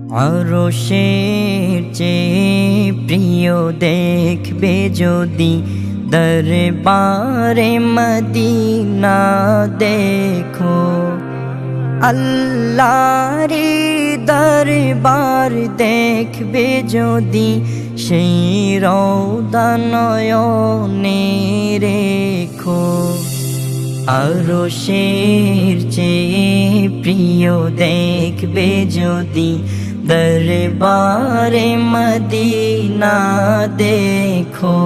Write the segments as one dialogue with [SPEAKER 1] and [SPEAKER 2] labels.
[SPEAKER 1] আরশের চেয়ে প্রিয় দেখবে যদি দরবারে মদিনা দেখো। আল্লাহর দরবার দেখবে যদি সেই রওদা নয়নে রেখো। আরশের চেয়ে প্রিয় দেখবে যদি দরবারে মদিনা দেখো।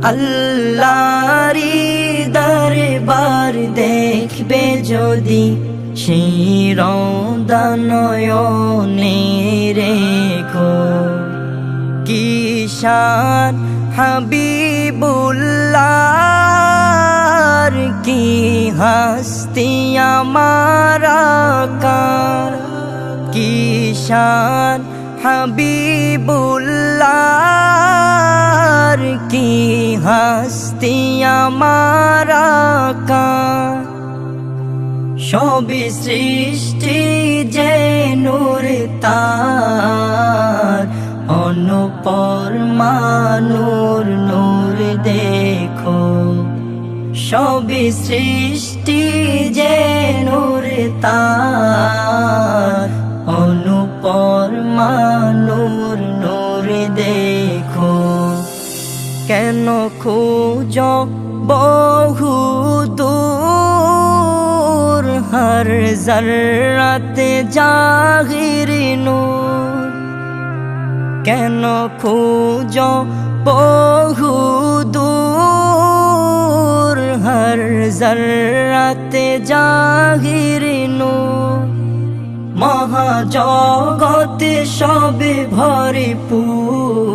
[SPEAKER 1] আল্লাহর দরবার দেখবে যদি সেই রওদা নয়নে রেখো। কি শান হাবিবুল্লাহর, কি হস্তি আমার আকার। কি শান হাবিবুল্লাহর, কি হস্তি আমার আকার। সবই সৃষ্টি যে নূর তার, অনুপর মানুর নূর দেখো। সবই সৃষ্টি যে নূর তার, অনুপর মানুর নূর দেখো। কেন খোঁজো বহু দূর, হর জর্রাতে জাহির নূর। কেন খোঁজো বহু দূর, হর জর্রাতে জাহির নূর। মহাজগতে সবে ভরপুর,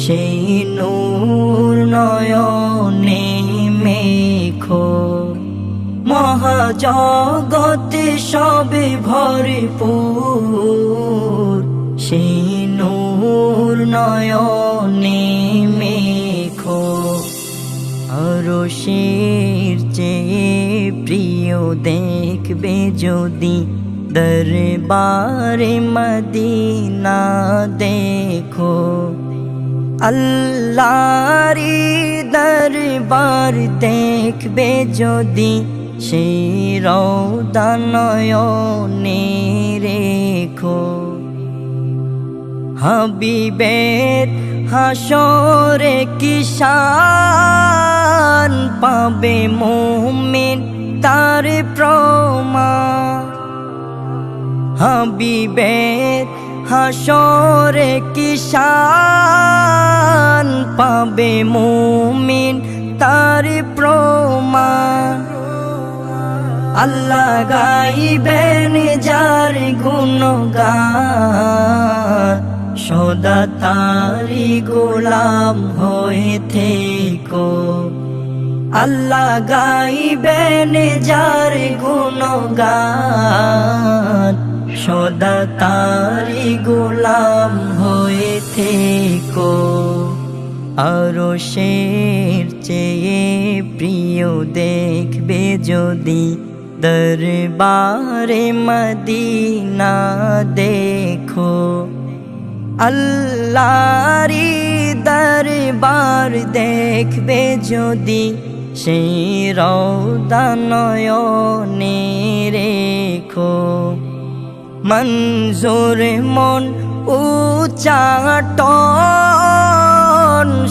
[SPEAKER 1] সেই নূর নয়নে মেখো। মহাজগতে সবে ভরপুর, সেই নূর নয়নে মেখো। আরশের চেয়ে প্রিয় দেখবে যদি দরবারে মদিনা দেখো। আল্লাহর দরবার দেখবে যদি সেই রওদা নয়নে রেখো। হাবিবের হাসরে কি শান, পাবে মুমিন তার প্রমাণ। হাবিবের হাসরে কি শান, পাবে মুমিন তার প্রমাণ। আল্লাহ গাইবেন যার গুণগান, সদা তারি গোলাম হয়ে থেকো। আল্লাহ গাইবেন যার গুণগান, সদা তারি গোলাম হয়ে থেকো। আরশের চেয়ে প্রিয় দেখবে যদি দরবারে মদিনা দেখো। আল্লাহর দরবার দেখবে যদি সেই রওদা নয়নে রেখো। মঞ্জুর মন উচ্চাটন,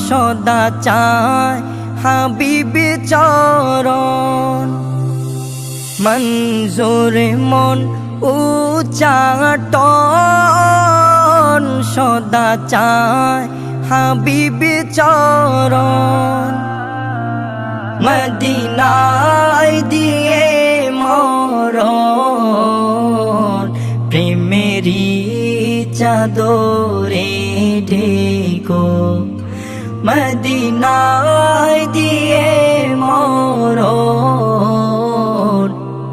[SPEAKER 1] সদা চায় হাবিব চরণ। মঞ্জুর মন উচ্চাটন, সদা চায় হাবিব চরণ। মদিনায় দিয়ে মরণ, প্রেমেরি চাদরে ঢেকো। মদিনায় দিয়ে মরণ,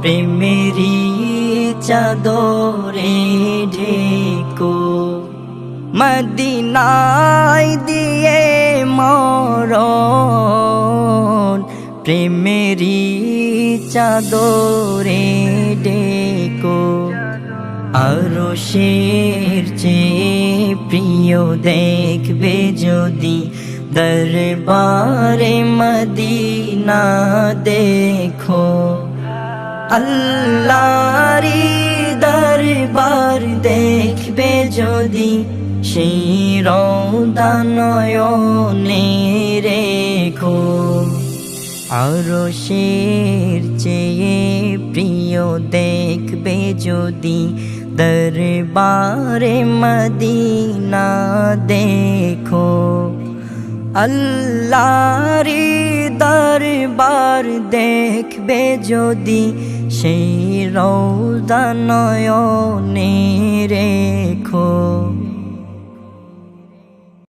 [SPEAKER 1] প্রেমেরি চাদরে ঢেকো। মদিনায় দিয়ে মরণ, প্রেমেরি চাদরে ডেকো। আরশের চেয়ে প্রিয় দেখবে যদি দরবারে মদিনা দেখো। আল্লাহরি দরবার দেখবে যদি সেই রওজা নয়নে রেখো। আরশের চেয়ে প্রিয় দেখবে যদি দরবারে মদিনা দেখো। আল্লাহরি দরবার দেখবে যদি সেই রওজা নয়নে রেখো।